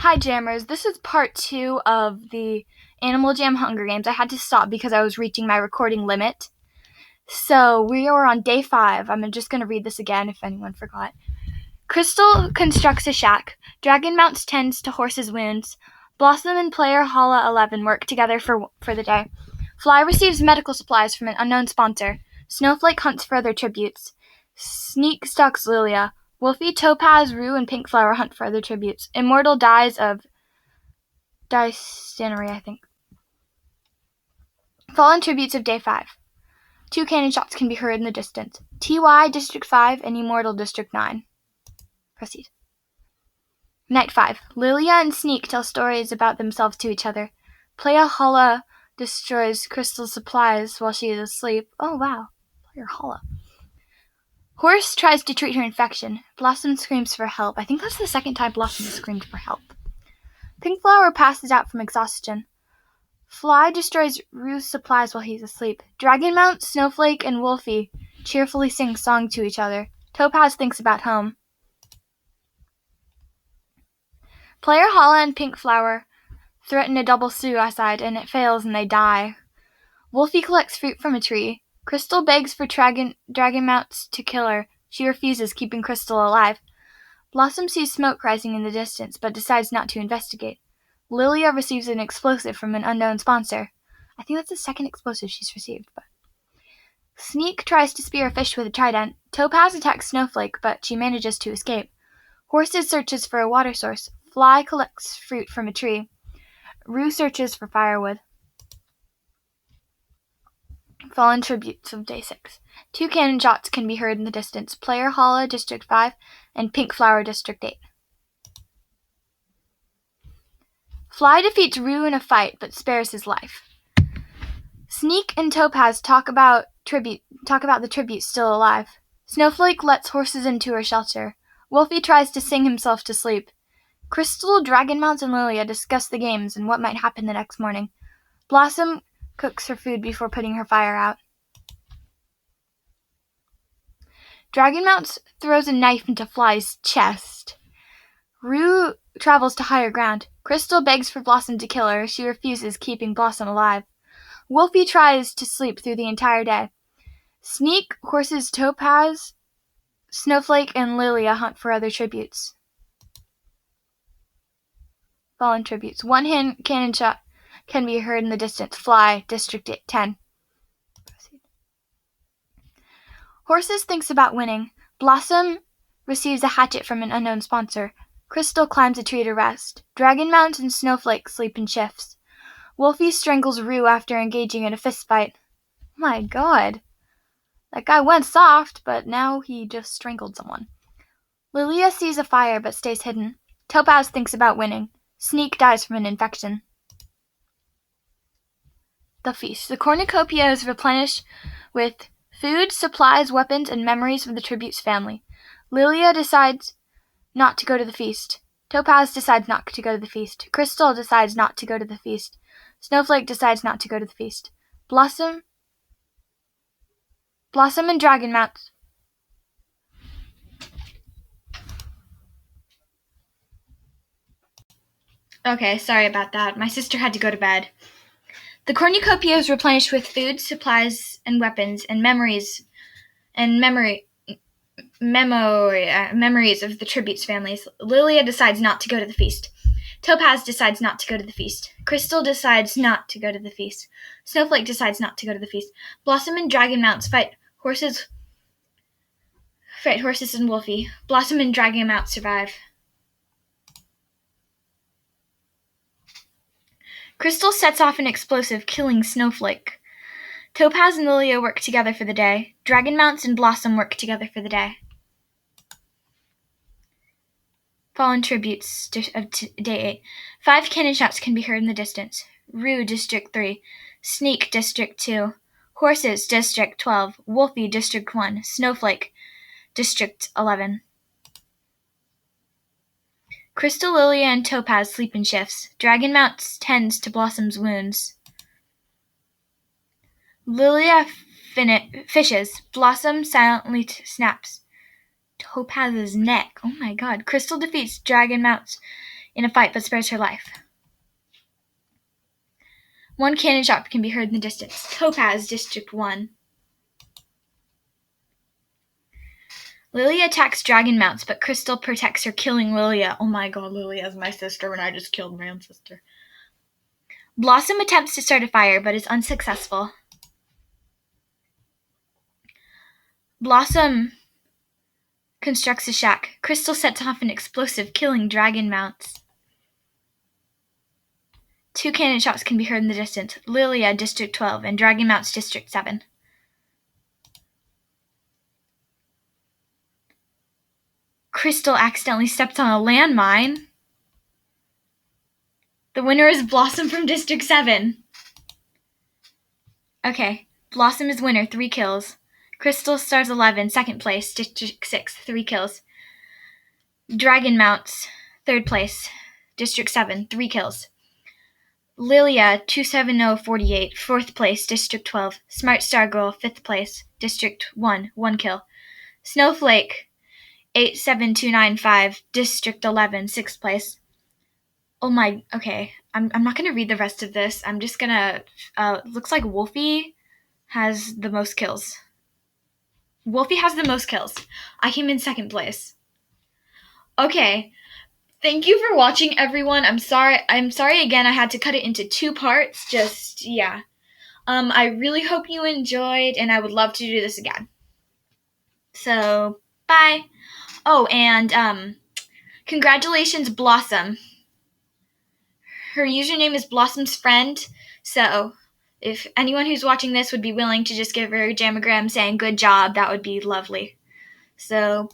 Hi Jammers, this is part 2 of the Animal Jam Hunger Games. I had to stop because I was reaching my recording limit. So we are on day 5. I'm just going to read this again if anyone forgot. Crystal constructs a shack. Dragon mounts tends to horse's wounds. Blossom and player Hala 11 work together for the day. Fly receives medical supplies from an unknown sponsor. Snowflake hunts for other tributes. Sneak stalks Lilia. Wolfie, Topaz, Rue, and Pink Flower hunt for other tributes. Immortal dies of dysentery, I think. Fallen tributes of day 5. 2 cannon shots can be heard in the distance. TY District 5 and Immortal District 9. Proceed. Night 5. Lilia and Sneak tell stories about themselves to each other. Player Hala destroys Crystal's supplies while she is asleep. Oh wow. Player Hala. Horse tries to treat her infection. Blossom screams for help. I think that's the second time Blossom has screamed for help. Pink Flower passes out from exhaustion. Fly destroys Rue's supplies while he's asleep. Dragonmount, Snowflake, and Wolfie cheerfully sing song to each other. Topaz thinks about home. Player Hala and Pink Flower threaten a double suicide, and it fails and they die. Wolfie collects fruit from a tree. Crystal begs for Dragonmounts to kill her. She refuses, keeping Crystal alive. Blossom sees smoke rising in the distance, but decides not to investigate. Lilia receives an explosive from an unknown sponsor. I think that's the second explosive she's received. But Sneak tries to spear a fish with a trident. Topaz attacks Snowflake, but she manages to escape. Horses searches for a water source. Fly collects fruit from a tree. Rue searches for firewood. Fallen tributes of day 6. 2 cannon shots can be heard in the distance. Player Hala, District 5, and Pink Flower, District 8. Fly defeats Rue in a fight, but spares his life. Sneak and Topaz talk about the tribute still alive. Snowflake lets horses into her shelter. Wolfie tries to sing himself to sleep. Crystal, Dragonmounts, and Lilia discuss the games and what might happen the next morning. Blossom cooks her food before putting her fire out. Dragonmounts throws a knife into Fly's chest. Rue travels to higher ground. Crystal begs for Blossom to kill her. She refuses, keeping Blossom alive. Wolfie tries to sleep through the entire day. Sneak, horses Topaz, Snowflake, and Lilia hunt for other tributes. Fallen tributes. 1 cannon shot can be heard in the distance. Fly, District 10. Proceed. Horses thinks about winning. Blossom receives a hatchet from an unknown sponsor. Crystal climbs a tree to rest. Dragonmount and Snowflake sleep in shifts. Wolfie strangles Rue after engaging in a fistfight. My god. That guy went soft, but now he just strangled someone. Lilia sees a fire but stays hidden. Topaz thinks about winning. Sneak dies from an infection. The feast. The cornucopia is replenished with food, supplies, weapons, and memories of the tribute's family. Lilia decides not to go to the feast. Topaz decides not to go to the feast. Crystal decides not to go to the feast. Snowflake decides not to go to the feast. Blossom and Dragonmount. Okay, sorry about that. My sister had to go to bed. The cornucopia is replenished with food, supplies, and weapons, and memories of the tribute's families. Lilia decides not to go to the feast. Topaz decides not to go to the feast. Crystal decides not to go to the feast. Snowflake decides not to go to the feast. Blossom and Dragonmounts fight horses and Wolfie. Blossom and Dragonmount survive. Crystal sets off an explosive, killing Snowflake. Topaz and Lilia work together for the day. Dragonmounts and Blossom work together for the day. Fallen tributes of day 8. 5 cannon shots can be heard in the distance. Rue, District 3. Sneak, District 2. Horses, District 12. Wolfie, District 1. Snowflake, District 11. Crystal, Lilia, and Topaz sleep in shifts. Dragonmount tends to Blossom's wounds. Lilia fishes. Blossom silently snaps Topaz's neck. Oh my god. Crystal defeats Dragonmount's in a fight but spares her life. One cannon shot can be heard in the distance. Topaz, District 1. Lilia attacks Dragon Mounts, but Crystal protects her, killing Lilia. Oh my god, Lilia is my sister when I just killed my own sister. Blossom attempts to start a fire, but is unsuccessful. Blossom constructs a shack. Crystal sets off an explosive, killing Dragon Mounts. 2 cannon shots can be heard in the distance. Lilia, District 12, and Dragon Mounts, District 7. Crystal accidentally steps on a landmine. The winner is Blossom from District 7. Okay, Blossom is winner, 3 kills. Crystal Stars 11, second place, District 6, 3 kills. Dragon Mounts, third place, District 7, 3 kills. Lilia 27048, fourth place, District 12. Smart Star Girl, fifth place, District 1, 1 kill. Snowflake 87295, District 11, sixth place. Oh my, okay, I'm not going to read the rest of this. I'm just going to, looks like Wolfie has the most kills. Wolfie has the most kills. I came in second place. Okay. Thank you for watching, everyone. I'm sorry again I had to cut it into 2 parts. Just, yeah. I really hope you enjoyed, and I would love to do this again. So, bye. Oh, and, congratulations, Blossom. Her username is Blossom's Friend, so if anyone who's watching this would be willing to just give her a jammogram saying good job, that would be lovely. So,